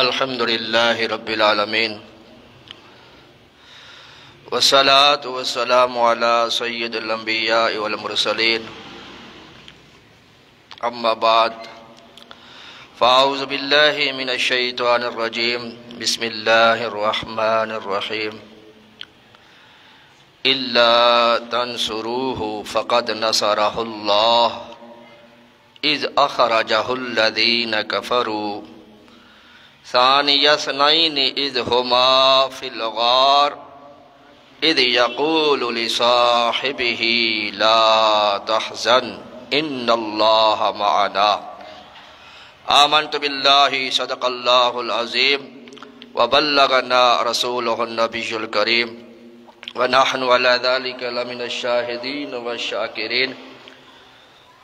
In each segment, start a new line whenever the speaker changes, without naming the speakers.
الحمد لله رب العالمين والصلاة والسلام على سيد الأنبياء والمرسلين أما بعد فأعوذ بالله من الشيطان الرجيم بسم الله الرحمن الرحيم إلا تنصروه فقد نصره الله إذ أخرجه الذين كفروا ثاني اثنين إذ هما في الغار إذ يقول لصاحبه لا تحزن إن الله معنا آمنت بالله صدق الله العظيم وبلغنا رسوله النبي الكريم ونحن على ذلك لمن الشاهدين والشاكرين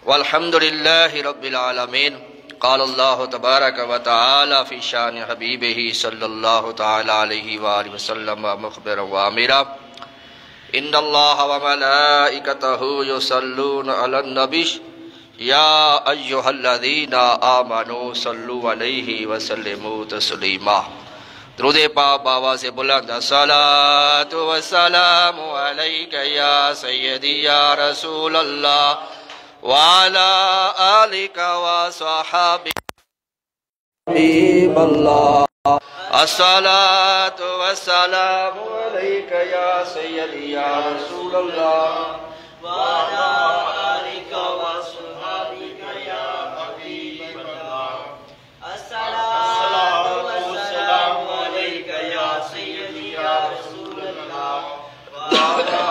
والحمد لله رب العالمين قال الله تبارك وتعالى في شان حبيبه صلى الله تعالى عليه وآله وسلم مخبرا وآمرا إن الله وملائكته يصلون على النبي يا أيها الذين آمنوا صلوا عليه وسلموا تسليما درود پاک بآواز بلند الصلاة والسلام عليك يا سيدي يا رسول الله وعلى آلك وصحابك حبيب الله الصلاة والسلام عليك يا سيدي يا رسول الله وعلى آلك وصحابك يا حبيب الله الصلاة والسلام عليك يا سيدي يا رسول الله وعلى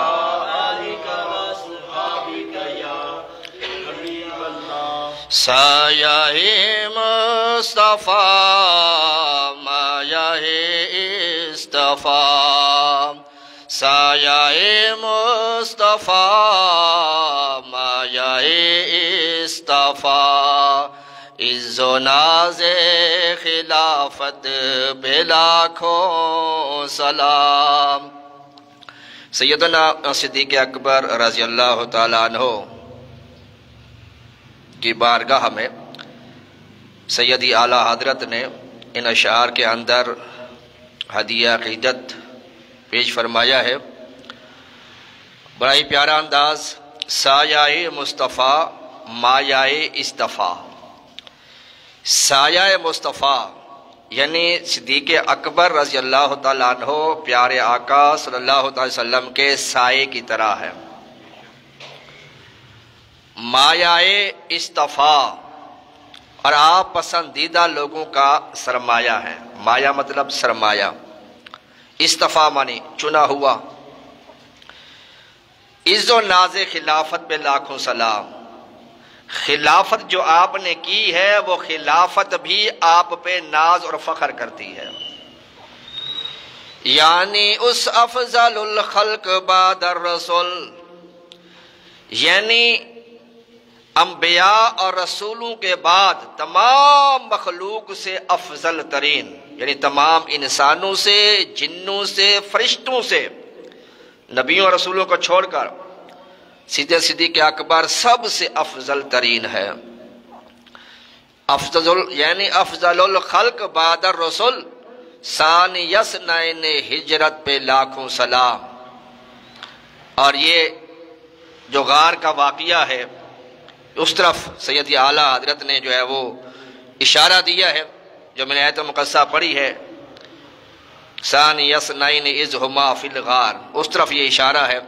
آلك وصحابك يا سایہ مصطفیٰ مایہ اصطفیٰ سایہ مصطفیٰ مایہ اصطفیٰ عز و ناز خلافت پہ لاکھوں سلام سیدنا صدیق اکبر رضی اللہ تعالیٰ عنہ کی بارگاہ میں سیدی اعلیٰ حضرت نے ان اشعار کے اندر ہدیہ عقیدت پیش فرمایا ہے۔ بڑا ہی پیارا انداز، سایہ مصطفیٰ مایہ اصطفیٰ۔ سایہ مصطفیٰ یعنی صدیق اکبر رضی اللہ تعالیٰ عنہ پیارے آقا صلی اللہ علیہ وسلم کے سائے کی طرح ہے۔ مایہ اصطفیٰ اور آپ پسندیدہ لوگوں کا سرمایہ ہے۔ مایہ مطلب سرمایہ، اصطفیٰ معنی چنا ہوا۔ عز و ناز خلافت پہ لاکھوں سلام۔ خلافت جو آپ نے کی ہے وہ خلافت بھی آپ پہ ناز اور فخر کرتی ہے، یعنی اس افضل الخلق بعد الرسول، یعنی انبیاء اور رسولوں کے بعد تمام مخلوق سے افضل ترین، یعنی تمام انسانوں سے، جنوں سے، فرشتوں سے، نبیوں اور رسولوں کو چھوڑ کر سیدھے صدیق اکبر سب سے افضل ترین ہے۔ یعنی افضل الخلق بعد الرسول ثانی اثنین ہجرت پہ لاکھوں سلام۔ اور یہ جو غار کا واقعہ ہے اس طرف سیدی اعلیٰ حضرت نے جو ہے وہ اشارہ دیا ہے، جو میں نے آیت مقدسہ پڑھی ہے، ثانی اثنین اذ ہما فی الغار، اس طرف یہ اشارہ ہے۔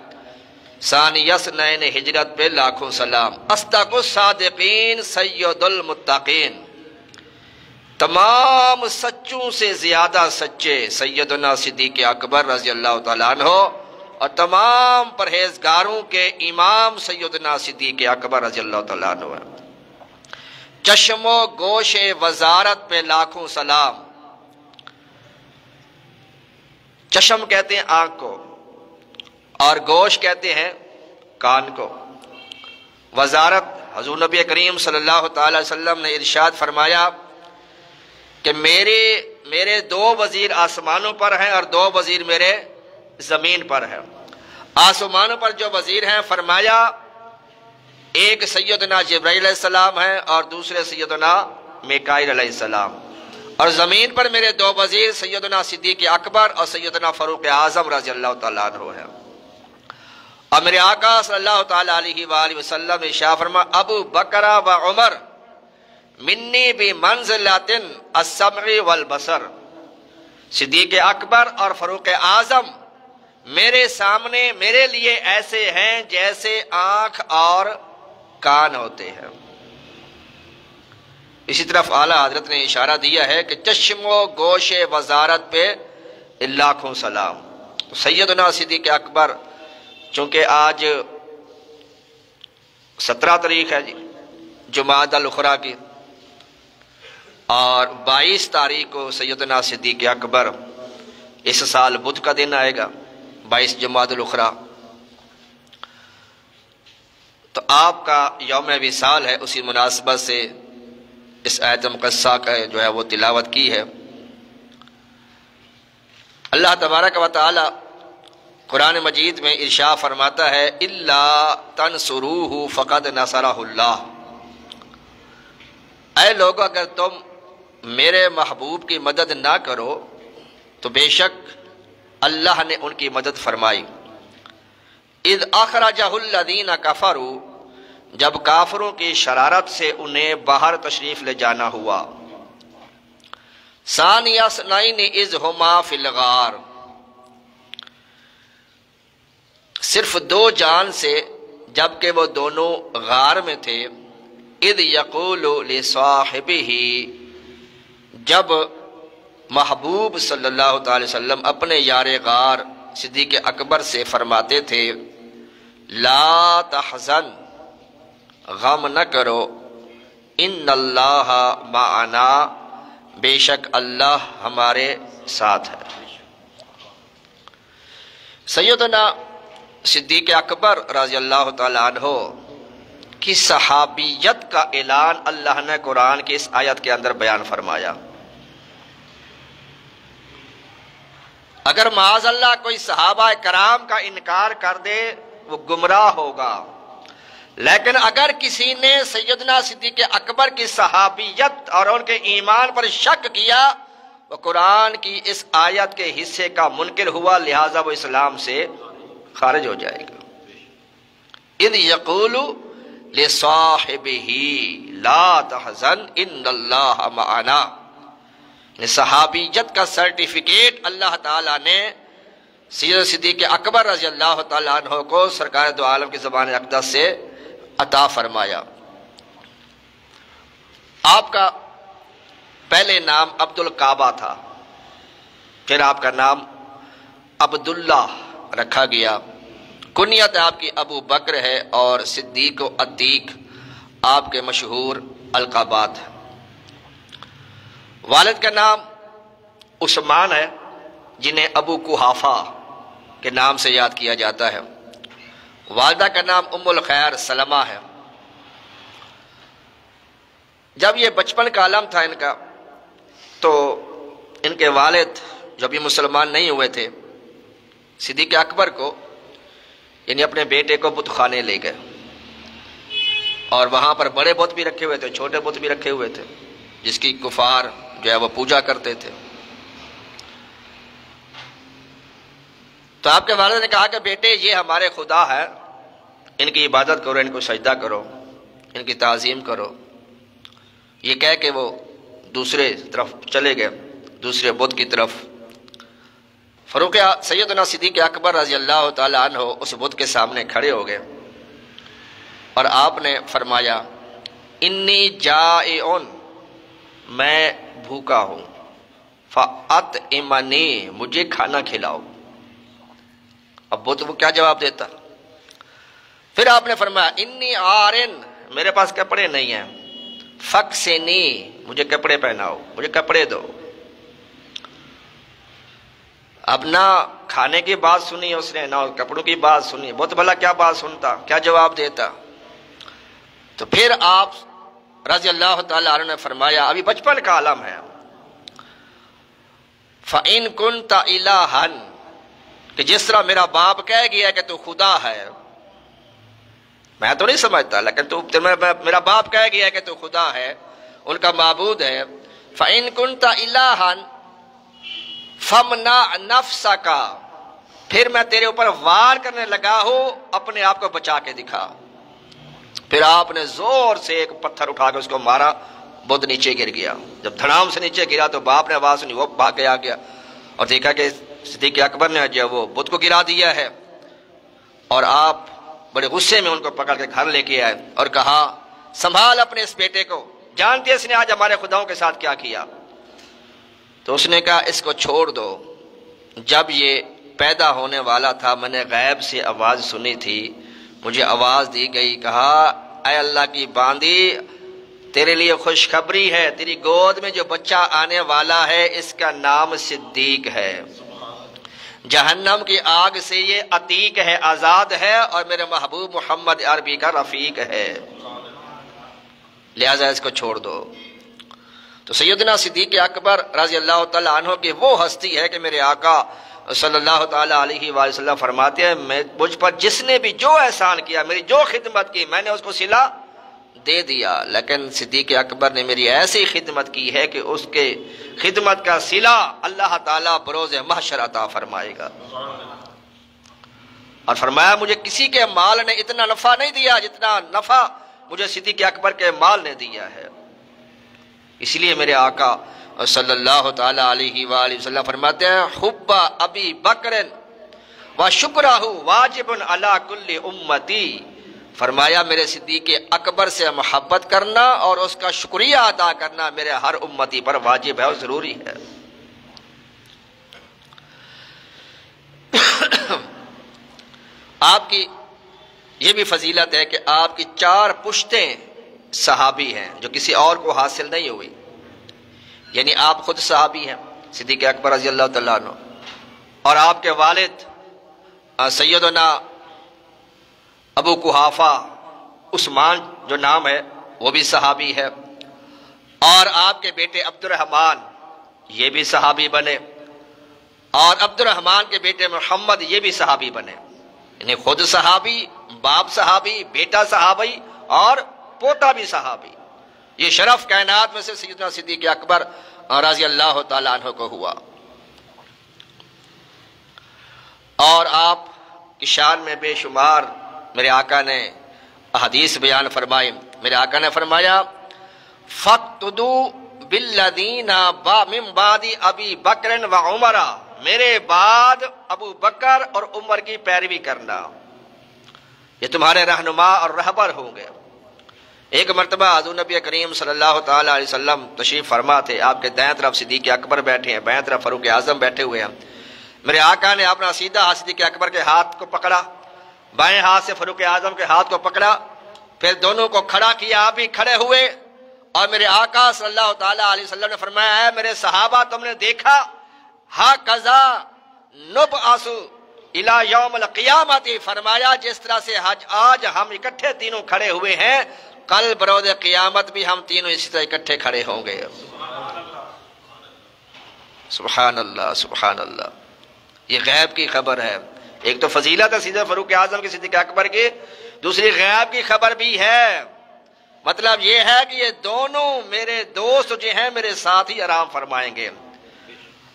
ثانی اثنین ہجرت پہ لاکھوں سلام۔ اصدق الصادقین سید المتقین، تمام سچوں سے زیادہ سچے سیدنا صدیق اکبر رضی اللہ تعالیٰ عنہ، اور تمام پرہیزگاروں کے امام سیدنا صدیق اکبر رضی اللہ تعالیٰ عنہ ہے۔ چشم و گوش وزارت پہ لاکھوں سلام۔ چشم کہتے ہیں آنکھ کو، اور گوش کہتے ہیں کان کو۔ وزارت، حضور نبی کریم صلی اللہ تعالی وسلم نے ارشاد فرمایا کہ میرے دو وزیر آسمانوں پر ہیں اور دو وزیر میرے زمین پر ہے۔ آسمانوں پر جو وزیر ہیں فرمایا ایک سیدنا جبرائیل علیہ السلام ہے اور دوسرے سیدنا میکائیل علیہ السلام، اور زمین پر میرے دو وزیر سیدنا صدیق اکبر اور سیدنا فاروق اعظم رضی اللہ تعالیٰ عنہ ہیں۔ اور میرے آقا صلی اللہ تعالیٰ علیہ وآلہ وسلم نے ارشاد فرمایا ابو بکر و عمر منی بمنزلۃ السمع والبصر، صدیق اکبر اور فاروق اعظم میرے سامنے میرے لیے ایسے ہیں جیسے آنکھ اور کان ہوتے ہیں۔ اسی طرف اعلیٰ حضرت نے اشارہ دیا ہے کہ چشم و گوش وزارت پہ لاکھوں سلام۔ سیدنا صدیق اکبر چونکہ آج 17 تاریخ ہے جمادی الاخری کی، اور 22 تاریخ کو سیدنا صدیق اکبر اس سال بدھ کا دن آئے گا، 22 جمادی الاخری، تو آپ کا یوم وصال ہے۔ اسی مناسبت سے اس آیت مقدسہ کا جو ہے وہ تلاوت کی ہے۔ اللہ تبارک و تعالی قرآن مجید میں ارشاد فرماتا ہے الا تنصروہ فقد نصرہ اللہ، اے لوگو اگر تم میرے محبوب کی مدد نہ کرو تو بے شک اللہ نے ان کی مدد فرمائی۔ اذ اخرجہ الذین کفروا، جب کافروں کی شرارت سے انہیں باہر تشریف لے جانا ہوا۔ ثانی اثنین اذ ہما فی الغار، صرف 2 جان سے جبکہ وہ دونوں غار میں تھے۔ اذ یقول لصاحبہ، جب محبوب صلی اللہ تعالی وسلم اپنے یار غار صدیق اکبر سے فرماتے تھے لا تحزن، غم نہ کرو، ان اللہ معنا، بے شک اللہ ہمارے ساتھ ہے۔ سیدنا صدیق اکبر رضی اللہ تعالیٰ عنہ کی صحابیت کا اعلان اللہ نے قرآن کی اس آیت کے اندر بیان فرمایا۔ اگر معاذ اللہ کوئی صحابہ کرام کا انکار کر دے وہ گمراہ ہوگا، لیکن اگر کسی نے سیدنا صدیق اکبر کی صحابیت اور ان کے ایمان پر شک کیا وہ قرآن کی اس آیت کے حصے کا منکر ہوا، لہذا وہ اسلام سے خارج ہو جائے گا۔ اذ یقول لصاحبہ لا تحزن ان اللہ معنا، صحابیت کا سرٹیفکیٹ اللہ تعالیٰ نے سیدنا صدیق اکبر رضی اللہ تعالیٰ عنہ کو سرکار دو عالم کی زبان اقدس سے عطا فرمایا۔ آپ کا پہلے نام عبد الکعبہ تھا، پھر آپ کا نام عبداللہ رکھا گیا، کنیت آپ کی ابو بکر ہے، اور صدیق و عتیق آپ کے مشہور القابات ہیں۔ والد کا نام عثمان ہے جنہیں ابو قحافہ کے نام سے یاد کیا جاتا ہے، والدہ کا نام ام الخیر سلمہ ہے۔ جب یہ بچپن کا عالم تھا ان کا تو ان کے والد جو بھی مسلمان نہیں ہوئے تھے صدیق اکبر کو یعنی اپنے بیٹے کو بت خانے لے گئے، اور وہاں پر بڑے بت بھی رکھے ہوئے تھے، چھوٹے بت بھی رکھے ہوئے تھے جس کی کفار جو ہے وہ پوجا کرتے تھے۔ تو آپ کے والد نے کہا کہ بیٹے یہ ہمارے خدا ہے، ان کی عبادت کرو، ان کو سجدہ کرو، ان کی تعظیم کرو۔ یہ کہہ کے وہ دوسرے طرف چلے گئے، دوسرے بت کی طرف۔ فاروق سیدنا صدیق اکبر رضی اللہ تعالیٰ عنہ اس بت کے سامنے کھڑے ہو گئے اور آپ نے فرمایا انی جائع، میں بھوکا ہوں، فاطعمنی، مجھے کھانا کھلاؤ۔ اب بت وہ کیا جواب دیتا؟ پھر آپ نے فرمایا انی عارن، میرے پاس کپڑے نہیں ہیں، فکسنی، مجھے کپڑے پہناؤ، مجھے کپڑے دو۔ اب نہ کھانے کی بات سنی اس نے، نہ کپڑوں کی بات سنی، بہت بھلا کیا بات سنتا، کیا جواب دیتا؟ تو پھر آپ رضی اللہ تعالیٰ عنہ نے فرمایا، ابھی بچپن کا عالم ہے، فَإِن كُنْتَ إِلَٰهًا، کہ جس طرح میرا باپ کہہ گیا کہ تو خدا ہے، میں تو نہیں سمجھتا لیکن میرا باپ کہہ گیا کہ تو خدا ہے، ان کا معبود ہے، فَإِن كُنْتَ إِلَٰهًا فَامْنَعْ نَفْسَكَ، پھر میں تیرے اوپر وار کرنے لگا ہوں، اپنے آپ کو بچا کے دکھا۔ پھر آپ نے زور سے ایک پتھر اٹھا کے اس کو مارا، بت نیچے گر گیا۔ جب دھڑام سے نیچے گرا تو باپ نے آواز سنی، وہ بھاگ کے آ گیا اور دیکھا کہ صدیق اکبر نے جو وہ بت کو گرا دیا ہے، اور آپ بڑے غصے میں ان کو پکڑ کے گھر لے کے آئے اور کہا سنبھال اپنے اس بیٹے کو، جانتے اس نے آج ہمارے خداؤں کے ساتھ کیا کیا؟ تو اس نے کہا اس کو چھوڑ دو، جب یہ پیدا ہونے والا تھا میں نے غیب سے آواز سنی تھی، مجھے آواز دی گئی، کہا اے اللہ کی باندی تیرے لیے خوشخبری ہے، تیری گود میں جو بچہ آنے والا ہے اس کا نام صدیق ہے، جہنم کی آگ سے یہ عتیق ہے، آزاد ہے، اور میرے محبوب محمد عربی کا رفیق ہے، لہذا اس کو چھوڑ دو۔ تو سیدنا صدیق اکبر رضی اللہ تعالیٰ عنہ کی وہ ہستی ہے کہ میرے آقا صلی اللہ تعالیٰ علیہ وآلہ وسلم فرماتے ہیں مجھ پر جس نے بھی جو احسان کیا، میری جو خدمت کی، میں نے اس کو صلہ دے دیا، لیکن صدیق اکبر نے میری ایسی خدمت کی ہے کہ اس کے خدمت کا صلہ اللہ تعالیٰ بروز محشر عطا فرمائے گا۔ اور فرمایا مجھے کسی کے مال نے اتنا نفع نہیں دیا جتنا نفع مجھے صدیق اکبر کے مال نے دیا ہے۔ اس لیے میرے آقا صلی اللہ تعالیٰ علیہ وآلہ وسلم فرماتے ہیں حب ابی بکر و شکرہ واجب علی کل امتی، فرمایا میرے صدیق اکبر سے محبت کرنا اور اس کا شکریہ ادا کرنا میرے ہر امتی پر واجب ہے اور ضروری ہے۔ آپ کی یہ بھی فضیلت ہے کہ آپ کی 4 پشتیں صحابی ہیں جو کسی اور کو حاصل نہیں ہوئی، یعنی آپ خود صحابی ہیں صدیق اکبر رضی اللہ تعالیٰ عنہ، اور آپ کے والد سیدنا ابو قحافہ عثمان جو نام ہے وہ بھی صحابی ہے، اور آپ کے بیٹے عبد الرحمن یہ بھی صحابی بنے، اور عبد الرحمن کے بیٹے محمد یہ بھی صحابی بنے، یعنی خود صحابی، باپ صحابی، بیٹا صحابی اور پوتا بھی صحابی۔ یہ شرف کائنات میں سے سیدنا صدیق اکبر رضی اللہ تعالیٰ عنہ کو ہوا۔ اور آپ کی شان میں بے شمار میرے آقا نے احادیث بیان فرمائی۔ میرے آقا نے فرمایا فَاقْتُدُوا بِالَّذِينَ مِن بَعْدِ أَبِي بَكْرٍ وَعُمَرَ، میرے بعد ابو بکر اور عمر کی پیروی کرنا، یہ تمہارے رہنما اور رہبر ہوں گے۔ ایک مرتبہ حضور نبی کریم صلی اللہ تعالیٰ علیہ وسلم تشریف فرما تھے، آپ کے دائیں طرف صدیق اکبر بیٹھے ہیں، بائیں طرف فاروق اعظم بیٹھے ہوئے ہیں۔ میرے آقا نے اپنا سیدھا ہاتھ صدیق اکبر کے ہاتھ کو پکڑا، بائیں ہاتھ سے فاروق اعظم کے ہاتھ کو پکڑا، پھر دونوں کو کھڑا کیا، آپ بھی کھڑے ہوئے، اور میرے آقا صلی اللہ تعالیٰ علیہ وسلم نے فرمایا ہے میرے صحابہ تم نے دیکھا ہَكَذَا نُبْعَثُ إِلَى يَوْمِ الْقِيَامَةِ، فرمایا جس طرح سے آج ہم اکٹھے تینوں کھڑے ہوئے ہیں، کل بروز قیامت بھی ہم تینوں اسی طرح اکٹھے کھڑے ہوں گے۔ سبحان اللہ سبحان اللہ، یہ غیب کی خبر ہے۔ ایک تو فضیلت ہے سیدنا فاروق اعظم کی صدیق اکبر کی، دوسری غیب کی خبر بھی ہے۔ مطلب یہ ہے کہ یہ دونوں میرے دوست جو ہیں میرے ساتھ ہی آرام فرمائیں گے،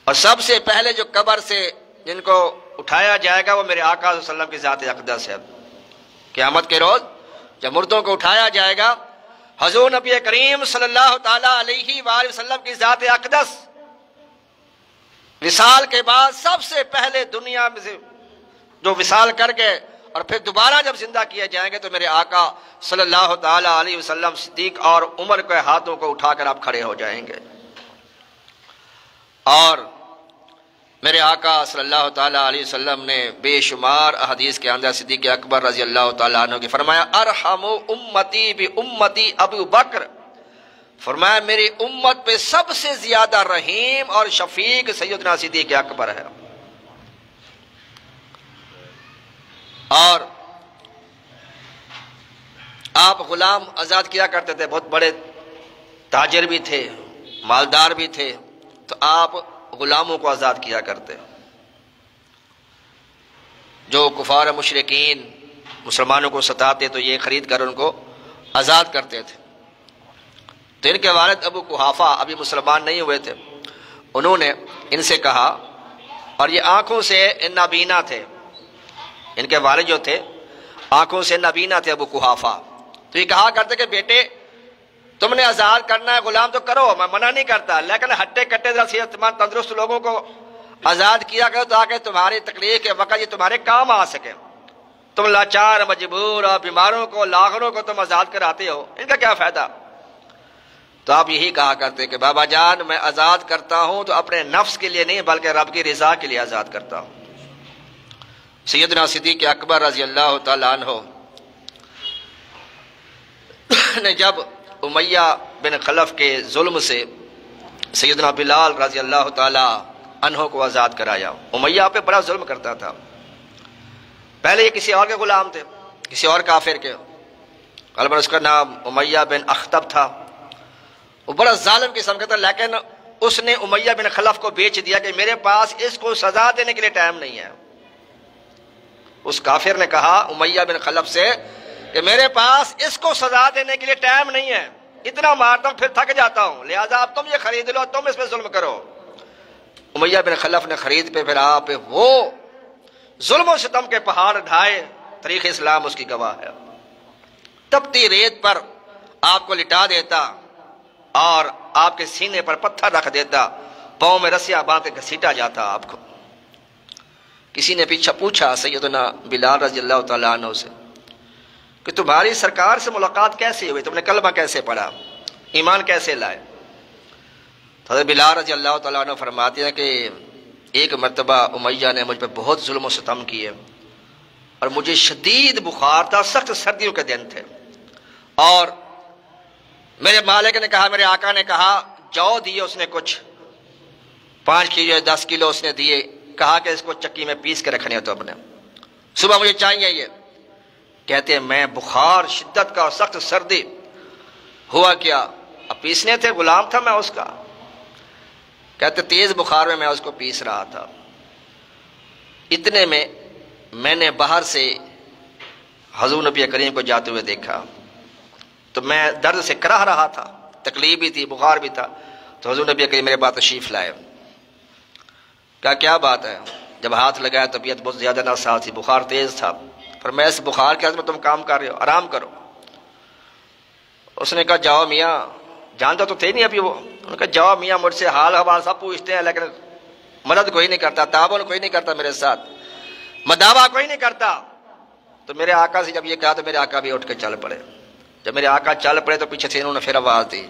اور سب سے پہلے جو قبر سے جن کو اٹھایا جائے گا وہ میرے آقا صلی اللہ علیہ وسلم کی ذات اقدس ہے۔ قیامت کے روز جب مردوں کو اٹھایا جائے گا، حضور نبی کریم صلی اللہ تعالیٰ علیہ وآلہ وسلم کی ذات اقدس وصال کے بعد سب سے پہلے دنیا میں سے جو وصال کر کے اور پھر دوبارہ جب زندہ کیے جائیں گے تو میرے آقا صلی اللہ تعالیٰ علیہ وسلم صدیق اور عمر کے ہاتھوں کو اٹھا کر آپ کھڑے ہو جائیں گے، اور میرے آقا صلی اللہ تعالیٰ علیہ وسلم نے بے شمار احادیث کے اندر صدیق اکبر رضی اللہ تعالیٰ عنہ کی فرمایا ارحم امتی بی امتی ابو بکر، فرمایا میری امت پہ سب سے زیادہ رحیم اور شفیق سیدنا صدیق اکبر ہے۔ اور آپ غلام آزاد کیا کرتے تھے، بہت بڑے تاجر بھی تھے، مالدار بھی تھے، تو آپ غلاموں کو آزاد کیا کرتے، جو کفار مشرکین مسلمانوں کو ستاتے تو یہ خرید کر ان کو آزاد کرتے تھے۔ تو ان کے والد ابو قحافہ ابھی مسلمان نہیں ہوئے تھے، انہوں نے ان سے کہا، اور یہ آنکھوں سے نابینا تھے، ان کے والد جو تھے آنکھوں سے نابینا تھے ابو قحافہ، تو یہ کہا کرتے کہ بیٹے تم نے آزاد کرنا ہے غلام تو کرو، میں منع نہیں کرتا، لیکن ہٹے کٹے صحت مند تندرست لوگوں کو آزاد کیا کرو تاکہ تمہاری تکلیف کے وقت یہ تمہارے کام آ سکے۔ تم لاچار مجبور اور بیماروں کو لاغروں کو تم آزاد کراتے ہو، ان کا کیا فائدہ؟ تو آپ یہی کہا کرتے کہ بابا جان میں آزاد کرتا ہوں تو اپنے نفس کے لیے نہیں بلکہ رب کی رضا کے لیے آزاد کرتا ہوں۔ سیدنا صدیق اکبر رضی اللہ تعالیٰ عنہ نے جب امیہ بن خلف کے ظلم سے سیدنا بلال رضی اللہ تعالیٰ عنہ کو آزاد کرایا، امیہ پہ بڑا ظلم کرتا تھا، پہلے یہ کسی اور کے غلام تھے، کسی اور کافر کے، البتہ اس کا نام امیہ بن اخطب تھا، وہ بڑا ظالم قسم کا تھا، لیکن اس نے امیہ بن خلف کو بیچ دیا کہ میرے پاس اس کو سزا دینے کے لیے ٹائم نہیں ہے۔ اس کافر نے کہا امیہ بن خلف سے کہ میرے پاس اس کو سزا دینے کے لیے ٹائم نہیں ہے، اتنا مارتا ہوں پھر تھک جاتا ہوں، لہٰذا اب تم یہ خرید لو، تم اس پہ ظلم کرو۔ امیہ بن خلف نے خرید پہ پھر آپ پہ وہ ظلم و ستم کے پہاڑ ڈھائے، تاریخ اسلام اس کی گواہ ہے، تپتی ریت پر آپ کو لٹا دیتا اور آپ کے سینے پر پتھر رکھ دیتا، پاؤں میں رسیاں باندھ کے گھسیٹا جاتا آپ کو۔ کسی نے پیچھے پوچھا سیدنا بلال رضی اللہ تعالیٰ عنہ سے کہ تمہاری سرکار سے ملاقات کیسے ہوئی، تم نے کلمہ کیسے پڑھا، ایمان کیسے لائے؟ حضرت بلال رضی اللہ تعالیٰ عنہ فرماتے ہیں کہ ایک مرتبہ امیہ نے مجھ پہ بہت ظلم و ستم کیے اور مجھے شدید بخار تھا، سخت سردیوں کے دن تھے، اور میرے مالک نے کہا، میرے آقا نے کہا جو دیے، اس نے کچھ 5 کلو 10 کلو اس نے دیے، کہا کہ اس کو چکی میں پیس کے رکھنے تو اپنے صبح مجھے چاہیے یہ۔ کہتے ہیں میں بخار شدت کا اور سخت سردی، ہوا کیا اب پیسنے تھے، غلام تھا میں اس کا، کہتے تیز بخار میں اس کو پیس رہا تھا، اتنے میں نے باہر سے حضور نبی کریم کو جاتے ہوئے دیکھا، تو میں درد سے کراہ رہا تھا، تکلیف بھی تھی، بخار بھی تھا، تو حضور نبی کریم میرے پاس تشریف لائے، کہا کیا بات ہے؟ جب ہاتھ لگایا طبیعت بہت زیادہ ناساز تھی، بخار تیز تھا، پر میں اس بخار کے میں تم کام کر رہے ہو، آرام کرو۔ اس نے کہا جاؤ میاں، جانتا تو تھے نہیں ابھی وہ، انہوں نے کہا جاؤ میاں، مجھ سے حال حوال سب پوچھتے ہیں لیکن مدد کوئی نہیں کرتا، تعاون کوئی نہیں کرتا میرے ساتھ، مداوا کوئی نہیں کرتا۔ تو میرے آقا سے جب یہ کہا تو میرے آقا بھی اٹھ کے چل پڑے، جب میرے آقا چل پڑے تو پیچھے سے انہوں نے پھر آواز دی،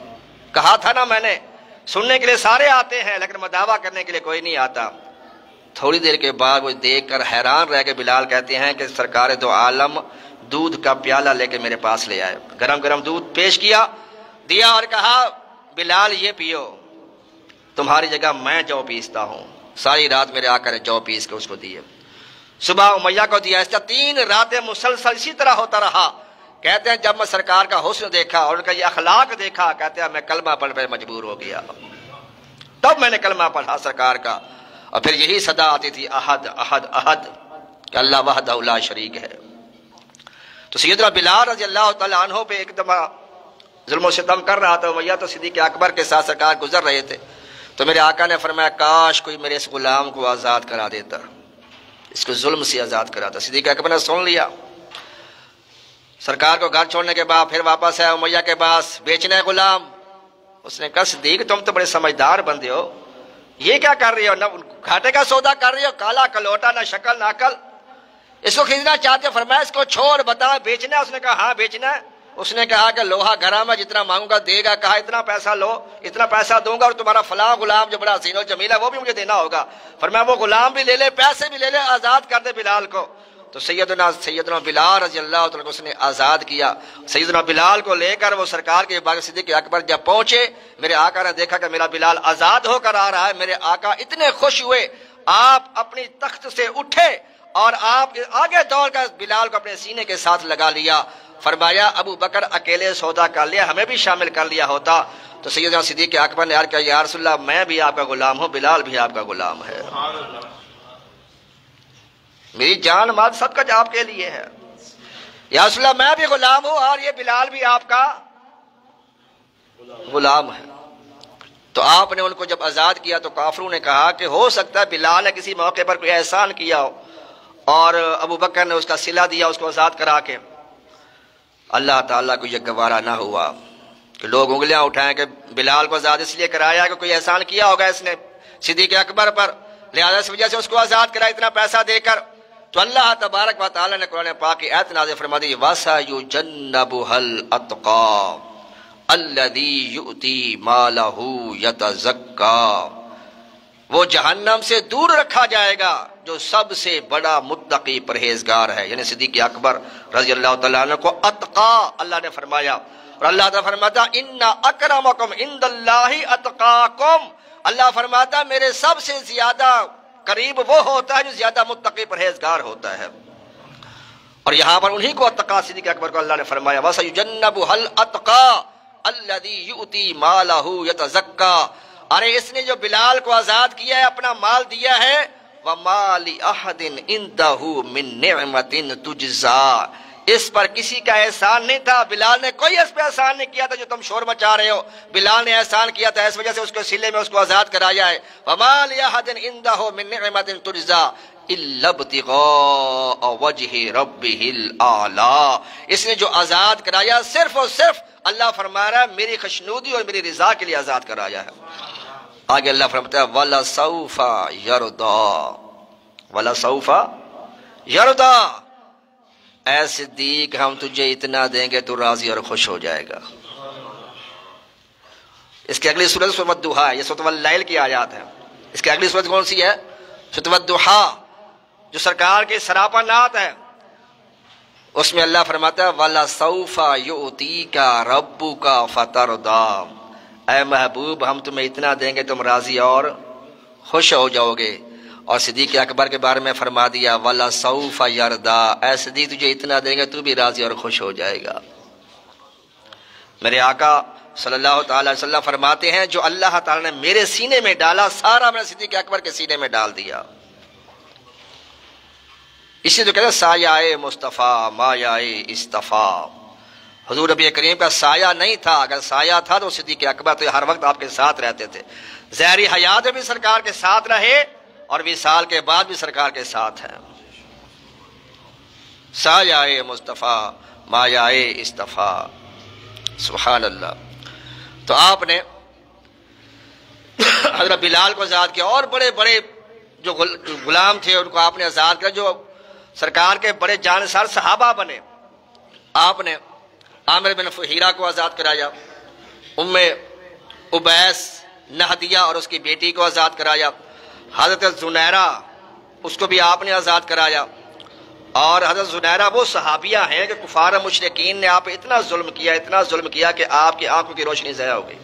کہا تھا نا میں نے، سننے کے لیے سارے آتے ہیں لیکن مداوا کرنے کے لیے کوئی نہیں آتا۔ تھوڑی دیر کے بعد وہ دیکھ کر حیران رہ کے بلال کہتے ہیں کہ سرکار دو عالم دودھ کا پیالہ لے کے میرے پاس لے آئے، گرم گرم دودھ پیش کیا، دیا اور کہا بلال یہ پیو، تمہاری جگہ میں جو پیستا ہوں۔ ساری رات میرے آقا نے جو پیس کے اس کو دیے، صبح امیہ کو دیا، اس طرح 3 راتیں مسلسل اسی طرح ہوتا رہا۔ کہتے ہیں جب میں سرکار کا حسن دیکھا اور ان کا یہ اخلاق دیکھا، کہتے ہیں میں کلمہ پڑھ پہ مجبور ہو گیا، تب میں نے کلمہ پڑھا سرکار کا، اور پھر یہی صدا آتی تھی احد احد احد، کہ اللہ وحدہ لا شریک ہے۔ تو سیدنا بلال رضی اللہ تعالیٰ عنہ پہ ایک دفعہ ظلم و ستم کر رہا تھا امیہ، تو صدیق اکبر کے ساتھ سرکار گزر رہے تھے، تو میرے آقا نے فرمایا کاش کوئی میرے اس غلام کو آزاد کرا دیتا، اس کو ظلم سے آزاد کراتا۔ صدیق اکبر نے سن لیا، سرکار کو گھر چھوڑنے کے بعد پھر واپس آیا امیہ کے پاس، بیچنا ہے غلام۔ اس نے کہا صدیق تم تو بڑے سمجھدار بندے ہو، یہ کیا کر رہی ہو، نہ گھاٹے کا سودا کر رہی ہو، کالا کلوٹا، نہ شکل نہ عقل، اس کو خریدنا چاہتے ہو؟ فرمایا اس کو چھوڑ، بتا بیچنا ہے؟ اس نے کہا ہاں بیچنا ہے۔ اس نے کہا کہ لوہا گھرا میں جتنا مانگوں گا دے گا، کہا اتنا پیسہ لو، اتنا پیسہ دوں گا، اور تمہارا فلاں غلام جو بڑا حسین و جمیل ہے وہ بھی مجھے دینا ہوگا۔ فرمایا وہ غلام بھی لے لے، پیسے بھی لے لے، آزاد کر دے بلال کو۔ تو سیدنا بلال رضی اللہ تعالیٰ کو اس نے آزاد کیا۔ سیدنا بلال کو لے کر وہ سرکار کے باغ صدیق اکبر جب پہنچے، میرے آقا نے دیکھا کہ میرا بلال آزاد ہو کر آ رہا ہے، میرے آقا اتنے خوش ہوئے، آپ اپنی تخت سے اٹھے اور آپ آگے دوڑ کر بلال کو اپنے سینے کے ساتھ لگا لیا۔ فرمایا ابو بکر اکیلے سودا کر لیا، ہمیں بھی شامل کر لیا ہوتا۔ تو سیدنا صدیق اکبر نے عرض کیا یا رسول اللہ میں بھی آپ کا غلام ہوں، بلال بھی آپ کا غلام ہے، میری جان مال سب کچھ آپ کے لیے ہے، یا رسول اللہ میں بھی غلام ہوں اور یہ بلال بھی آپ کا غلام ہے۔ تو آپ نے ان کو جب آزاد کیا تو کافروں نے کہا کہ ہو سکتا ہے بلال نے کسی موقع پر کوئی احسان کیا ہو اور ابو بکر نے اس کا صلہ دیا اس کو آزاد کرا کے۔ اللہ تعالیٰ کو یہ گوارا نہ ہوا کہ لوگ انگلیاں اٹھائیں کہ بلال کو آزاد اس لیے کرایا کہ کوئی احسان کیا ہوگا اس نے صدیق اکبر پر، لہذا اس وجہ سے اس کو آزاد کرایا اتنا پیسہ دے کر۔ تو اللہ تبارک و تعالیٰ نے قرآن پاک کی آیت نازل فرما دی وَسَيُجَنَّبُهَا الْأَتْقَى الَّذِي يُؤْتِي مَالَهُ يَتَزَكَّى، وہ جہنم سے دور رکھا جائے گا جو سب سے بڑا متقی پرہیزگار ہے، یعنی صدیق اکبر رضی اللہ تعالیٰ عنہ کو اتقا اللہ نے فرمایا۔ اور اللہ تعالیٰ فرماتا اِنَّ أَكْرَمَكُمْ عِنْدَ اللَّهِ أَتْقَاكُمْ، اللہ فرماتا میرے سب سے زیادہ قریب وہ ہوتا ہے جو زیادہ متقی پرہیزگار ہوتا ہے۔ اور یہاں پر انہی کو اتقا صدیق اکبر کو اللہ نے فرمایا وَسَيُجَنَّبُهَا الْأَتْقَى الَّذِي يُؤْتِي مَالَهُ يَتَزَكَّى، ارے اس نے جو بلال کو آزاد کیا ہے اپنا مال دیا ہے، وَمَا لِأَحَدٍ عِنْدَهُ مِن نِعْمَةٍ تُجْزَى، اس پر کسی کا احسان نہیں تھا، بلال نے کوئی اس پہ احسان نہیں کیا تھا جو تم شور مچا رہے ہو، بلال نے احسان کیا تھا اس وجہ سے اس کو سلے میں اس کو آزاد کرایا ہے۔ وَمَا لِأَحَدٍ عِنْدَهُ مِن نِعْمَةٍ تُجْزَى إِلَّا ابْتِغَاءَ وَجْهِ رَبِّهِ الْأَعْلَى، اس نے جو آزاد کرایا صرف اور صرف اللہ فرما رہا ہے میری خوشنودی اور میری رضا کے لیے آزاد کرایا ہے۔ آگے اللہ فرماتا ہے وَلَسَوْفَ يَرْضَى وَلَسَوْفَ يَرْضَى، اے صدیق ہم تجھے اتنا دیں گے تو راضی اور خوش ہو جائے گا۔ اس کے اگلی سورت سورۃ الضحیٰ ہے، یہ سورۃ اللیل کی آیات ہے۔ اس کے اگلی سورت کون سی ہے؟ سورۃ الضحیٰ جو سرکار کے سراپا نعت ہے، اس میں اللہ فرماتا ہے وَلَسَوْفَ يُؤْتِيكَ رَبُّكَ فَتَرْضَىٰ، اے محبوب ہم تمہیں اتنا دیں گے تم راضی اور خوش ہو جاؤ گے۔ اور صدیق اکبر کے بارے میں فرما دیا وَلَسَوْفَ يَرْضَىٰ، اے صدیق تجھے اتنا دیں گے تو بھی راضی اور خوش ہو جائے گا۔ میرے آقا صلی اللہ تعالی علیہ وسلم فرماتے ہیں جو اللہ تعالیٰ نے میرے سینے میں ڈالا سارا میں نے صدیق اکبر کے سینے میں ڈال دیا۔ اسی تو کہتے ہیں سایہ مصطفیٰ مایہ استفا، حضور نبی کریم کا سایہ نہیں تھا، اگر سایہ تھا تو صدیق اکبر تو ہر وقت آپ کے ساتھ رہتے تھے، ظاہری حیات میں بھی سرکار کے ساتھ رہے اور وصال کے بعد بھی سرکار کے ساتھ ہیں۔ سایہ مصطفیٰ مایہ استفا، سبحان اللہ۔ تو آپ نے حضرت بلال کو آزاد کیا اور بڑے بڑے جو غلام تھے ان کو آپ نے آزاد کیا، جو سرکار کے بڑے جانسار صحابہ بنے۔ آپ نے عامر بن فہیرہ کو آزاد کرایا، ام ابیس نہدیہ اور اس کی بیٹی کو آزاد کرایا، حضرت زنیرہ اس کو بھی آپ نے آزاد کرایا۔ اور حضرت زنیرہ وہ صحابیہ ہیں کہ کفار مشرکین نے آپ اتنا ظلم کیا کہ آپ کی آنکھوں کی روشنی ضائع ہو گئی۔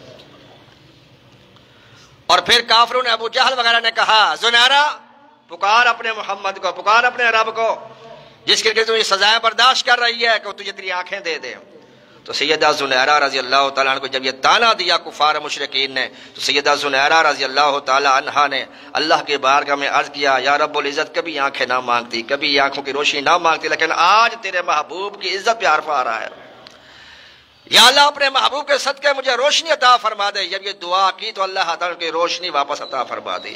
اور پھر کافروں نے ابو جہل وغیرہ نے کہا زنیرہ پکار اپنے محمد کو، پکار اپنے رب کو جس کے لیے تو یہ سزائیں برداشت کر رہی ہے کہ وہ تجھے تیری آنکھیں دے دے۔ تو سیدہ زنیرہ رضی اللہ تعالیٰ عنہ کو جب یہ تانا دیا کفار مشرکین نے تو سیدہ زنیرہ رضی اللہ تعالیٰ عنہ نے اللہ کے بارگاہ میں عرض کیا یا رب العزت کبھی آنکھیں نہ مانگتی، کبھی آنکھوں کی روشنی نہ مانگتی، لیکن آج تیرے محبوب کی عزت پہ حرف آ رہا ہے، یا اللہ اپنے محبوب کے صدقے مجھے روشنی عطا فرما دے۔ جب یہ دعا کی تو اللہ تعالیٰ کی روشنی واپس عطا فرما دی۔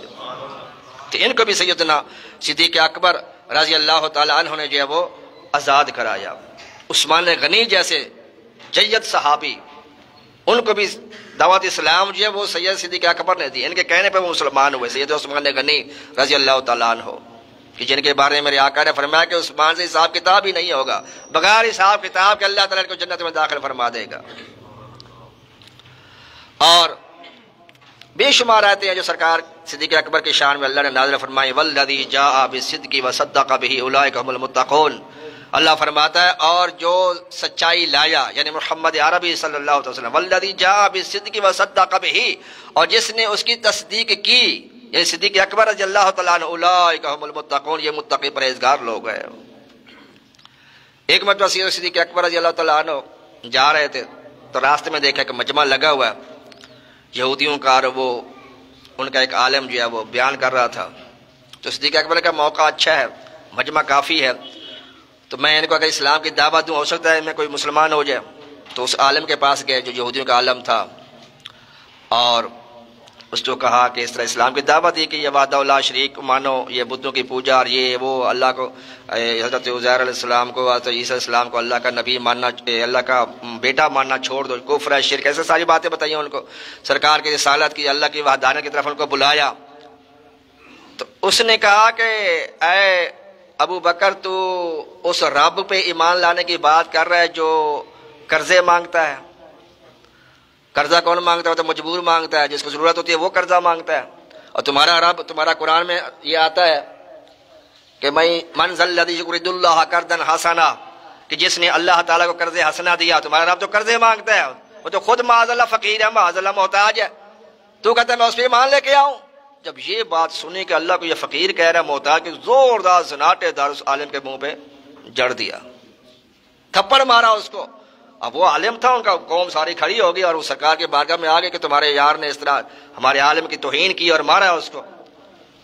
تو ان کو بھی سیدنا صدیق اکبر رضی اللہ تعالیٰ عنہ نے جو ہے وہ آزاد کرایا۔ عثمان غنی جیسے جید صحابی ان کو بھی دعوت اسلام جو ہے وہ سید صدیق اکبر نے دی، ان کے کہنے پہ وہ مسلمان ہوئے۔ سید عثمان غنی رضی اللہ تعالیٰ عنہ کہ جن کے بارے میں میرے آقا نے فرمایا کہ عثمان سے حساب کتاب ہی نہیں ہوگا، بغیر حساب کتاب کے اللہ تعالیٰ کو جنت میں داخل فرما دے گا۔ اور بے شمار آیتیں ہیں جو سرکار صدیق اکبر کی شان میں اللہ نے نازل فرمائی والذی جاء بالصدق وصدق به اولئک هم المتقون۔ اللہ فرماتا ہے اور جو سچائی لایا یعنی محمد عربی صلی اللہ علیہ وسلم، والذی جاء بالصدق وصدق به، اور جس نے اس کی تصدیق کی یعنی صدیق اکبر رضی اللہ تعالیٰ عنہ، اولئک هم المتقون، یہ متقی پرہیزگار لوگ ہیں۔ ایک مرتبہ صدیق اکبر رضی اللہ تعالیٰ عنہ جا رہے تھے تو راستے میں دیکھا کہ مجمع لگا ہوا ہے یہودیوں کا، اور وہ ان کا ایک عالم جو ہے وہ بیان کر رہا تھا۔ تو صدیق اکبر کا موقع اچھا ہے، مجمع کافی ہے، تو میں ان کو اگر اسلام کی دعوت دوں ہو سکتا ہے میں کوئی مسلمان ہو جائے۔ تو اس عالم کے پاس گئے جو یہودیوں کا عالم تھا، اور اس کو کہا کہ اس طرح اسلام کی دعوت دی کہ یہ وحدہ لا شریک مانو، یہ بتوں کی پوجا اور یہ وہ، اللہ کو حضرت عزیر علیہ السلام کو، حضرت عیسیٰ علیہ السلام کو اللہ کا نبی ماننا، اللہ کا بیٹا ماننا چھوڑ دو، کفر ہے، شرک، ایسے ساری باتیں بتائیں ان کو، سرکار کی رسالت کی، اللہ کی وحدانیت کی طرف ان کو بلایا۔ تو اس نے کہا کہ اے ابو بکر، تو اس رب پہ ایمان لانے کی بات کر رہا ہے جو قرضے مانگتا ہے؟ قرضہ کون مانگتا ہے؟ تو مجبور مانگتا ہے، جس کو ضرورت ہوتی ہے وہ قرضہ مانگتا ہے۔ اور تمہارا رب، تمہارا قرآن میں یہ آتا ہے کہ من ذا الذی یقرض اللہ قرضا حسنا، کہ جس نے اللہ تعالیٰ کو قرض حسنا دیا۔ تمہارا رب تو قرضے مانگتا ہے، وہ تو خود معاذ اللہ فقیر ہے، معاذ اللہ محتاج ہے، تو کہتا ہے میں اس پہ ایمان لے کے آؤں۔ جب یہ بات سنی کہ اللہ کو یہ فقیر کہہ رہا ہے، محتاج، کہ زوردار سناٹے دار اس عالم کے منہ پہ جڑ دیا، تھپڑ مارا اس کو۔ اب وہ عالم تھا، ان کا قوم ساری کھڑی ہوگی اور وہ سرکار کے بارگاہ میں آگے کہ تمہارے یار نے اس طرح ہمارے عالم کی توہین کی اور مارا اس کو۔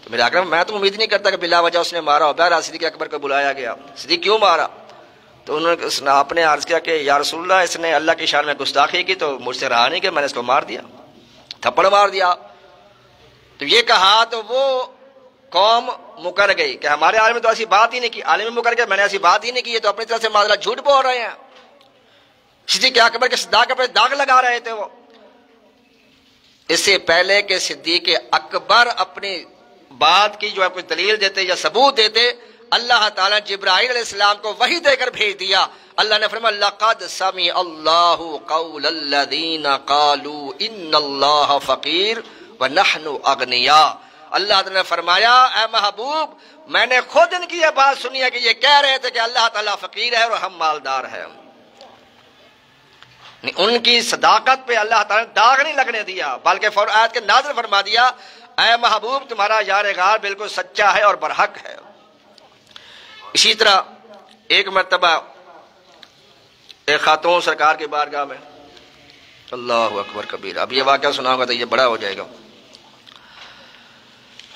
تو میرے اکرم، میں تو امید نہیں کرتا کہ بلا وجہ اس نے مارا ہو۔ بہرحال صدیق اکبر کو بلایا گیا، صدیق کیوں مارا؟ تو انہوں نے آپ نے عرض کیا کہ یا رسول اللہ، اس نے اللہ کی شان میں گستاخی کی تو مجھ سے رہا نہیں کہ میں نے اس کو مار دیا، تھپڑ مار دیا۔ تو یہ کہا تو وہ قوم مکر گئی کہ ہمارے عالم میں تو ایسی بات ہی نہیں کی، عالم مکر گئے، میں نے ایسی بات ہی نہیں کی، یہ تو اپنی طرف سے معذرت جھوٹ بول رہے ہیں۔ صدیق اکبر کے صداقت پر داغ لگا رہے تھے وہ۔ اس سے پہلے کہ صدیق اکبر اپنی بات کی جو ہے کوئی دلیل دیتے یا ثبوت دیتے، اللہ تعالیٰ جبرائیل علیہ السلام کو وحی دے کر بھیج دیا۔ اللہ نے فرمایا لقد سمع اللہ قول الذین قالوا ان اللہ فقیر ونحن اغنیاء۔ اللہ تعالیٰ نے فرمایا اے محبوب، میں نے خود ان کی یہ بات سنی ہے کہ یہ کہہ رہے تھے کہ اللہ تعالیٰ فقیر ہے اور ہم مالدار ہیں۔ ان کی صداقت پہ اللہ تعالیٰ نے داغ نہیں لگنے دیا، بلکہ فوراً آیت کے نازل فرما دیا اے محبوب، تمہارا یار غار بالکل سچا ہے اور برحق ہے۔ اسی طرح ایک مرتبہ ایک خاتون سرکار کی بارگاہ میں، اللہ اکبر کبیر، اب یہ واقعہ سناؤں گا تو یہ بڑا ہو جائے گا۔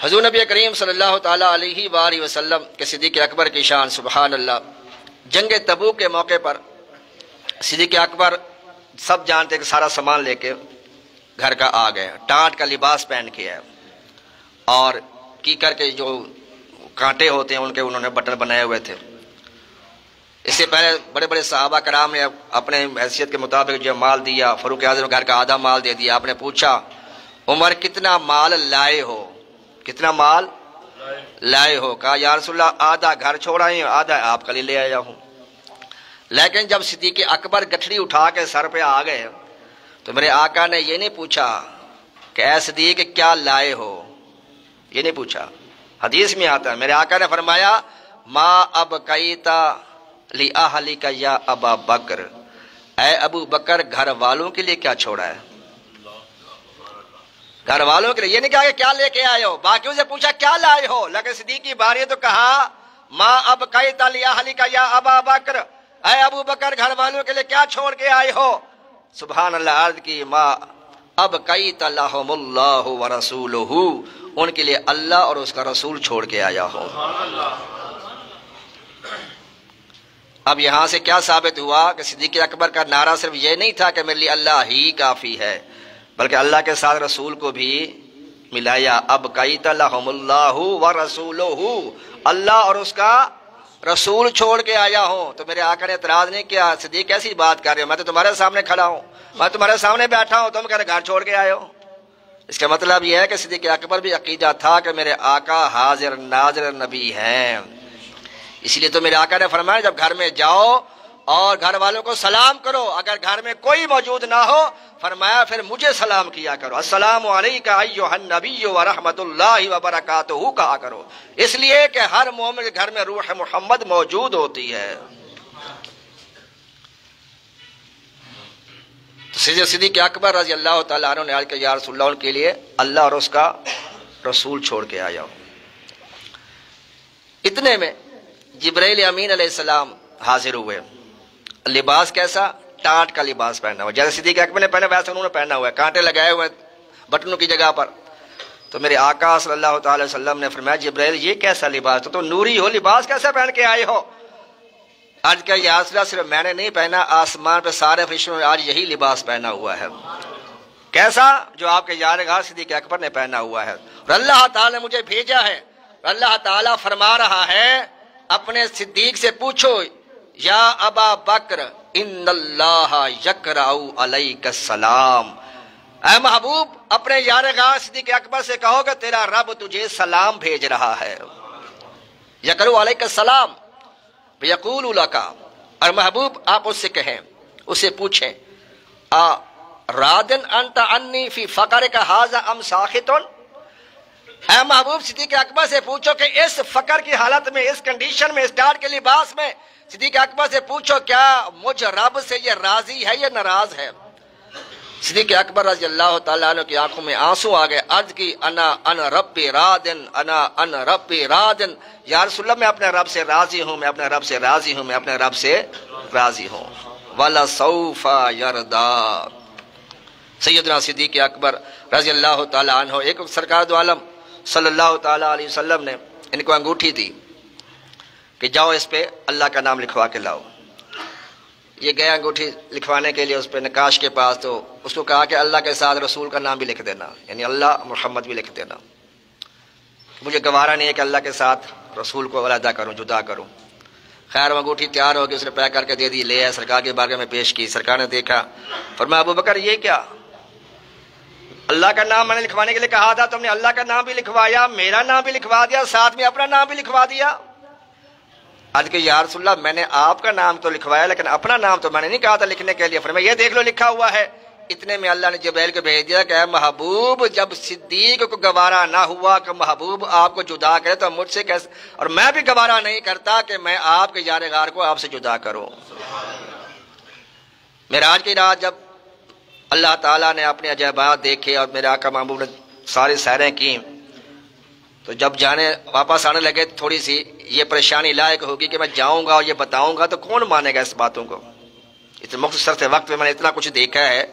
حضور نبی کریم صلی اللہ تعالیٰ علیہ وآلہ وسلم کے صدیق اکبر کی شان، سبحان اللہ۔ جنگ تبوک کے موقع پر صدیق اکبر سب جانتے کہ سارا سامان لے کے گھر کا آ گئے، ٹانٹ کا لباس پہن کے ہے اور کیکر کے جو کانٹے ہوتے ہیں ان کے انہوں نے بٹن بنائے ہوئے تھے۔ اس سے پہلے بڑے بڑے صحابہ کرام نے اپنے حیثیت کے مطابق جو مال دیا، فاروق اعظم گھر کا آدھا مال دے دیا۔ آپ نے پوچھا عمر کتنا مال لائے ہو، کتنا مال لائے ہو؟ کہا یا رسول اللہ آدھا گھر چھوڑ آئے ہیں، آدھا آپ کا لیے لے آیا ہوں۔ لیکن جب صدیق اکبر گٹھڑی اٹھا کے سر پہ آ گئے تو میرے آقا نے یہ نہیں پوچھا کہ اے صدیق کیا لائے ہو، یہ نہیں پوچھا۔ حدیث میں آتا ہے میرے آقا نے فرمایا ما ابقیتا لأہلک یا ابا بکر، اے ابو بکر گھر والوں کے لیے کیا چھوڑا ہے؟ گھر والوں کے لیے، یہ نہیں کہا کہ کیا لے کے آئے ہو، باقیوں سے پوچھا کیا لائے ہو، لیکن صدیق کی باری تو کہا ما ابقیتا لأہلک یا ابا بکر، اے ابو بکر گھر والوں کے لیے کیا چھوڑ کے آئے ہو؟ سبحان اللہ، عرض کی ما ابقیت لہم اللہ ورسولہ، ان کے لیے اللہ اور اس کا رسول چھوڑ کے آیا ہوں۔ اب یہاں سے کیا ثابت ہوا کہ صدیق اکبر کا نعرہ صرف یہ نہیں تھا کہ میرے لیے اللہ ہی کافی ہے، بلکہ اللہ کے ساتھ رسول کو بھی ملایا۔ ابقیت لہم اللہ ورسولہ، اللہ اور اس کا رسول چھوڑ کے آیا ہوں۔ تو میرے آقا نے اعتراض نہیں کیا صدیق کیسی بات کر رہے ہو، میں تو تمہارے سامنے کھڑا ہوں، میں تمہارے سامنے بیٹھا ہوں، تم کہہ رہے گھر چھوڑ کے آئے ہو۔ اس کا مطلب یہ ہے کہ صدیق اکبر بھی عقیدہ تھا کہ میرے آقا حاضر ناظر نبی ہیں، اس لیے تو میرے آقا نے فرمایا جب گھر میں جاؤ اور گھر والوں کو سلام کرو، اگر گھر میں کوئی موجود نہ ہو فرمایا پھر مجھے سلام کیا کرو، السلام علیکہ ایھا النبی ورحمۃ اللہ وبرکاتہ کہا کرو، اس لیے کہ ہر مومن کے گھر میں روح محمد موجود ہوتی ہے۔ صدیق اکبر رضی اللہ تعالیٰ عنہ نے عرض کیا یا رسول اللہ ان کے لیے اللہ اور اس کا رسول چھوڑ کے آیا ہوں۔ اتنے میں جبرائیل امین علیہ السلام حاضر ہوئے، لباس کیسا؟ ٹانٹ کا لباس پہنا ہوا، جیسے صدیق اکبر نے پہنا ویسے انہوں نے پہنا ہوا ہے، کانٹے لگائے ہوئے بٹنوں کی جگہ پر۔ تو میرے آقا صلی اللہ تعالی وسلم نے فرمایا جبرائیل یہ کیسا لباس، تو نوری ہو، لباس کیسے پہن کے آئے ہو؟ آج کا یہ آسرا صرف میں نے نہیں پہنا، آسمان پہ سارے فرشتوں نے آج یہی لباس پہنا ہوا ہے۔ کیسا؟ جو آپ کے یارغار صدیق اکبر نے پہنا ہوا ہے، اور اللہ تعالیٰ نے مجھے بھیجا ہے۔ اللہ تعالیٰ فرما رہا ہے اپنے صدیق سے پوچھو یا ابا بکر ان اللہ یقرأ علیک السلام، اے محبوب اپنے یارغار صدیق اکبر سے کہو کہ تیرا رب تجھے سلام بھیج رہا ہے۔ یقرأ علیک السلام یقول لک، اور محبوب آپ اس سے کہیں، اس سے پوچھیں رادن انت انی فی فقرک ھذا ام ساخط، اے محبوب صدیق اکبر سے پوچھو کہ اس فقر کی حالت میں، اس کنڈیشن میں، اس ڈاٹ کے لباس میں صدیق اکبر سے پوچھو کیا مجھ رب سے یہ راضی ہے یا ناراض ہے؟ صدیق اکبر رضی اللہ تعالیٰ عنہ کی آنکھوں میں آنسو آ گئے، عرض کی انا ربی رادن، انا ربی رادن، یا رسول اللہ میں اپنے رب سے راضی ہوں، میں اپنے رب سے راضی ہوں، میں اپنے رب سے راضی ہوں۔ وَلَسَوْفَ يَرْضَىٰ، سیدنا صدیق اکبر رضی اللہ تعالیٰ عنہ، ایک سرکار دو عالم صلی اللہ تعالیٰ علیہ وسلم نے ان کو انگوٹھی دی کہ جاؤ اس پہ اللہ کا نام لکھوا کے لاؤ۔ یہ گیا انگوٹھی لکھوانے کے لیے اس پہ نقاش کے پاس، تو اس کو کہا کہ اللہ کے ساتھ رسول کا نام بھی لکھ دینا، یعنی اللہ محمد بھی لکھ دینا، مجھے گوارا نہیں ہے کہ اللہ کے ساتھ رسول کو علیحدہ کروں، جدا کروں۔ خیر وہ انگوٹھی تیار ہو گئی، اس نے پیک کر کے دے دی، لے آئے سرکار کے بارگاہ میں پیش کی۔ سرکار نے دیکھا، فرمایا ابو بکر یہ کیا؟ اللہ کا نام میں نے لکھوانے کے لیے کہا تھا، تم نے اللہ کا نام بھی لکھوایا، میرا نام بھی لکھوا دیا، ساتھ میں اپنا نام بھی لکھوا دیا۔ عرض کہ یا رسول اللہ میں نے آپ کا نام تو لکھوایا لیکن اپنا نام تو میں نے نہیں کہا تھا لکھنے کے لیے۔ فرمایا یہ دیکھ لو لکھا ہوا ہے۔ اتنے میں اللہ نے جبرائیل کو بھیج دیا کہ اے محبوب جب صدیق کو گوارا نہ ہوا کہ محبوب آپ کو جدا کرے تو مجھ سے کیسے، اور میں بھی گوارا نہیں کرتا کہ میں آپ کے یارغار کو آپ سے جدا کروں۔ معراج کی رات جب اللہ تعالیٰ نے اپنے عجائبات دیکھے اور میرے آقا محبوب نے ساری سیریں کی، تو جب جانے واپس آنے لگے تھوڑی سی یہ پریشانی لائق ہوگی کہ میں جاؤں گا اور یہ بتاؤں گا تو کون مانے گا اس باتوں کو؟ اتنے مختصر سے وقت میں میں نے اتنا کچھ دیکھا ہے،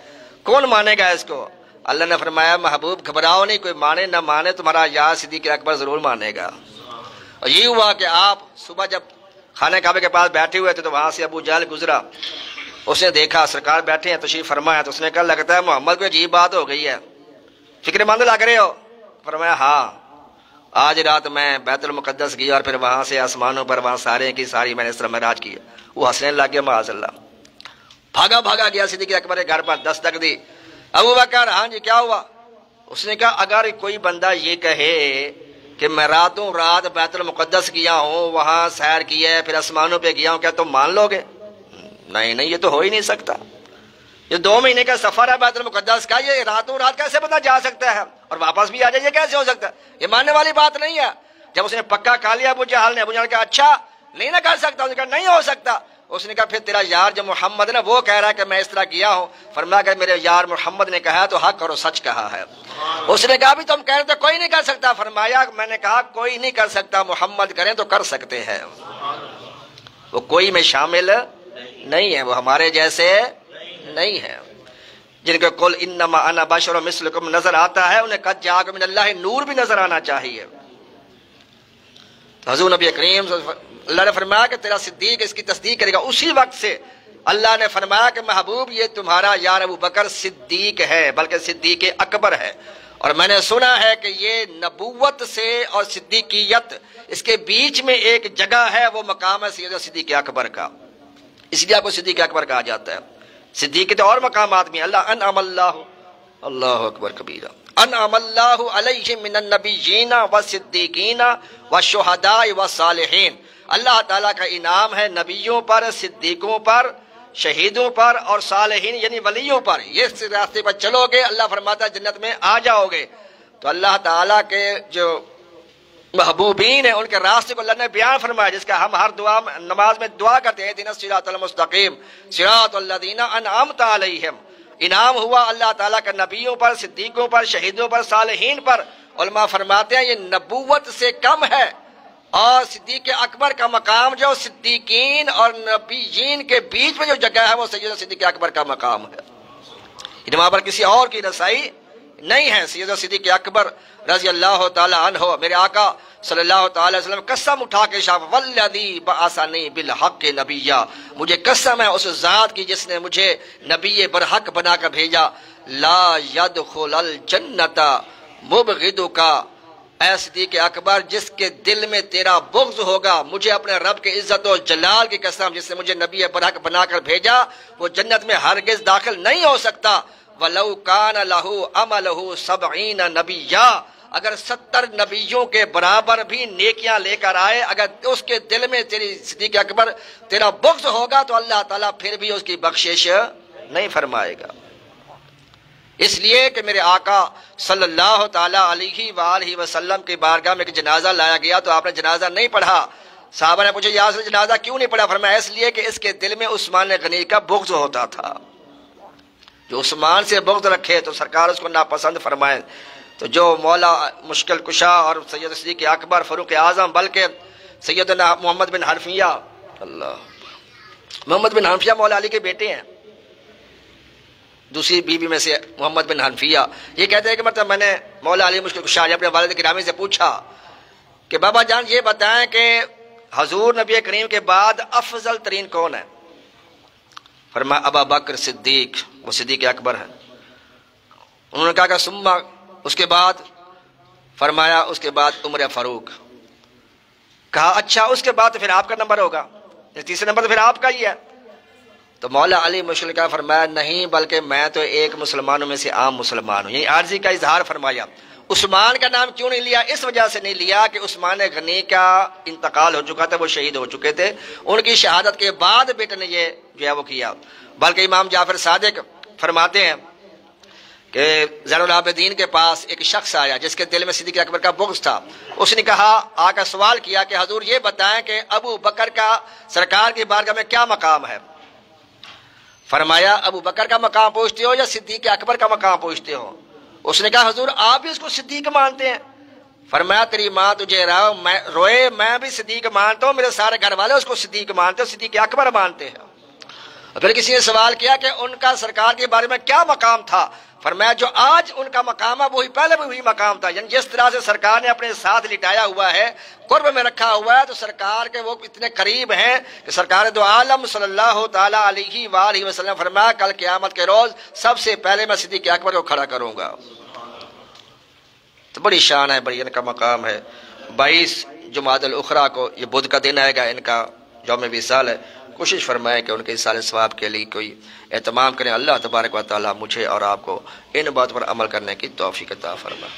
کون مانے گا اس کو؟ اللہ نے فرمایا محبوب گھبراؤ نہیں، کوئی مانے نہ مانے تمہارا یار صدیق اکبر ضرور مانے گا۔ اور یہ ہوا کہ آپ صبح جب خانہ کعبہ کے پاس بیٹھے ہوئے تھے تو وہاں سے ابو جہل گزرا، اس نے دیکھا سرکار بیٹھے ہیں تشریف فرمایا، تو اس نے کہا لگتا ہے محمد کوئی عجیب بات ہو گئی ہے، فکر مند لگ رہے ہو؟ فرمایا ہاں، آج رات میں بیت المقدس گیا اور پھر وہاں سے آسمانوں پر وہاں سارے کی ساری میں نے اس طرح معراج کی۔ وہ ہنسنے لگ گیا، معاذ اللہ، بھاگا گیا صدیق اکبر کے گھر پر، دستک دی۔ ابو بکر ہاں جی کیا ہوا؟ اس نے کہا اگر کوئی بندہ یہ کہے کہ میں راتوں رات بیت المقدس گیا ہوں، وہاں سیر کیا ہے، پھر آسمانوں پہ گیا ہوں، کیا تم مان لو گے؟ نہیں یہ تو ہو ہی نہیں سکتا، یہ 2 مہینے کا سفر ہے بیت المقدس کا، یہ راتوں رات کیسے بندہ جا سکتا ہے اور واپس بھی آ جائے؟ یہ کیسے ہو سکتا ہے؟ یہ ماننے والی بات نہیں ہے۔ جب اس نے پکا کھا لیا ابو جہل نے کہا اچھا نہیں نہ کر سکتا، اس نے کہا نہیں ہو سکتا۔ اس نے کہا پھر تیرا یار جو محمد ہے نا وہ کہہ رہا ہے کہ میں اس طرح کیا ہوں۔ فرمایا کہ میرے یار محمد نے کہا تو حق اور سچ کہا ہے۔ اس نے کہا بھی تم کہہ رہے تو کوئی نہیں کر سکتا۔ فرمایا میں نے کہا کوئی نہیں کر سکتا، محمد کریں تو کر سکتے ہیں، وہ کوئی میں شامل نہیں ہے، وہ ہمارے جیسے نہیں ہے۔ جن کو قل انما انا بشر مثلکم نظر آتا ہے انہیں قد جاءکم من اللہ نور بھی نظر آنا چاہیے۔ حضور نبی کریم اللہ نے فرمایا کہ تیرا صدیق اس کی تصدیق کرے گا۔ اسی وقت سے اللہ نے فرمایا کہ محبوب یہ تمہارا یار ابو بکر صدیق ہے، بلکہ صدیق اکبر ہے، اور میں نے سنا ہے کہ یہ نبوت سے اور صدیقیت اس کے بیچ میں ایک جگہ ہے، وہ مقام ہے سیدنا صدیق اکبر کا، اس لیے آپ کو صدیق اکبر کہا جاتا ہے۔ صدیق کے تو اور مقامات میں اللہ انعم اللہ اکبر کبیرہ، انعم اللہ علیہ من النبیین والصدیقین والشہداء والصالحین، اللہ تعالیٰ کا انعام ہے نبیوں پر، صدیقوں پر، شہیدوں پر اور صالحین یعنی ولیوں پر۔ یہ اس راستے پر چلو گے اللہ فرماتا ہے جنت میں آ جاؤ گے۔ تو اللہ تعالیٰ کے جو محبوبین ہیں ان کے راستے کو اللہ نے بیان فرمایا، جس کا ہم ہر دعا نماز میں دعا کرتے ہیں اهدنا الصراط المستقیم صراط الذین انعمت علیہم۔ انعام ہوا اللہ تعالیٰ کا نبیوں پر، صدیقوں پر، شہیدوں پر، صالحین پر۔ علماء فرماتے ہیں یہ نبوت سے کم ہے، اور صدیق اکبر کا مقام جو صدیقین اور نبیین کے بیچ میں جو جگہ ہے وہ سیدنا صدیق اکبر کا مقام ہے، وہاں پر کسی اور کی رسائی نہیں ہے۔ سیدنا صدیق اکبر رضی اللہ تعالی عنہ میرے آقا صلی اللہ تعالی وسلم قسم اٹھا کے شاف والذی بعثنی بالحق نبیا، مجھے قسم ہے اس ذات کی جس نے مجھے نبی برحق بنا کر بھیجا، لا يدخل الجنت مبغضک، اے صدیق اکبر جس کے دل میں تیرا بغض ہوگا مجھے اپنے رب کے عزت و جلال کی قسم جس نے مجھے نبی برحق بنا کر بھیجا، وہ جنت میں ہرگز داخل نہیں ہو سکتا۔ وَلَوْ كَانَ لَهُ عَمَلُهُ 70 نَبِيًّا، اگر 70 نبیوں کے برابر بھی نیکیاں لے کر آئے، اگر اس کے دل میں تیری صدیق اکبر تیرا بغض ہوگا تو اللہ تعالیٰ پھر بھی اس کی بخشش نہیں فرمائے گا۔ اس لیے کہ میرے آقا صلی اللہ تعالیٰ علیہ وآلہ وسلم کی بارگاہ میں ایک جنازہ لایا گیا تو آپ نے جنازہ نہیں پڑھا۔ صحابہ نے پوچھا یا رسول اللہ جنازہ کیوں نہیں پڑھا؟ فرمایا اس لیے کہ اس کے دل میں عثمان غنی کا بغض ہوتا تھا، جو عثمان سے بغض رکھے تو سرکار اس کو ناپسند فرمائے۔ تو جو مولا مشکل کشا اور سید صدیق اکبر فاروق اعظم بلکہ سیدنا محمد بن حنفیہ، اللہ محمد بن حنفیہ مولا علی کے بیٹے ہیں، دوسری بیوی میں سے محمد بن حنفیہ، یہ کہتے ہیں کہ مطلب میں نے مولا علی مشکل کشا اپنے والد گرامی سے پوچھا کہ بابا جان یہ بتائیں کہ حضور نبی کریم کے بعد افضل ترین کون ہے؟ فرمایا ابا بکر صدیق، وہ صدیق اکبر ہیں۔ انہوں نے کہا کہ ثم، اس کے بعد؟ فرمایا اس کے بعد عمر فاروق۔ کہا اچھا اس کے بعد تو پھر آپ کا نمبر ہوگا، تیسرے نمبر تو پھر آپ کا ہی ہے۔ تو مولا علی مشکل کا فرمایا نہیں، بلکہ میں تو ایک مسلمانوں میں سے عام مسلمان ہوں، یعنی عارضی کا اظہار فرمایا۔ عثمان کا نام کیوں نہیں لیا؟ اس وجہ سے نہیں لیا کہ عثمان غنی کا انتقال ہو چکا تھا، وہ شہید ہو چکے تھے، ان کی شہادت کے بعد بیٹے نے یہ جو ہے وہ کیا۔ بلکہ امام جعفر صادق فرماتے ہیں کہ زین العابدین کے پاس ایک شخص آیا جس کے دل میں صدیق اکبر کا بغض تھا۔ اس نے کہا، آ کر سوال کیا کہ حضور یہ بتائیں کہ ابو بکر کا سرکار کی بارگاہ میں کیا مقام ہے؟ فرمایا ابو بکر کا مقام پوچھتے ہو یا صدیق اکبر کا مقام پوچھتے ہو؟ اس نے کہا حضور آپ بھی اس کو صدیق مانتے ہیں؟ فرمایا تیری ماں تجھے روئے، میں بھی صدیق مانتا ہوں، میرے سارے گھر والے اس کو صدیق مانتے ہیں، صدیق اکبر مانتے ہیں۔ پھر کسی نے سوال کیا کہ ان کا سرکار کے بارے میں کیا مقام تھا؟ فرمایا جو آج ان کا مقام ہے وہی پہلے بھی وہی مقام تھا، یعنی جس طرح سے سرکار نے اپنے ساتھ لٹایا ہوا ہے، قرب میں رکھا ہوا ہے، تو سرکار کے وہ اتنے قریب ہیں کہ سرکار دو عالم صلی اللہ تعالیٰ علیہ وآلہ وسلم فرمایا کل قیامت کے روز سب سے پہلے میں صدیق اکبر کو کھڑا کروں گا۔ تو بڑی شان ہے، بڑی ان کا مقام ہے۔ 22 جمادی الاخری کو یہ بدھ کا دن آئے گا، ان کا یوم وصال ہے۔ کوشش فرمائیں کہ ان کے اصال ثواب کے لیے کوئی اہتمام کریں۔ اللہ تبارک و تعالی مجھے اور آپ کو ان بات پر عمل کرنے کی توفیق عطا فرمائے۔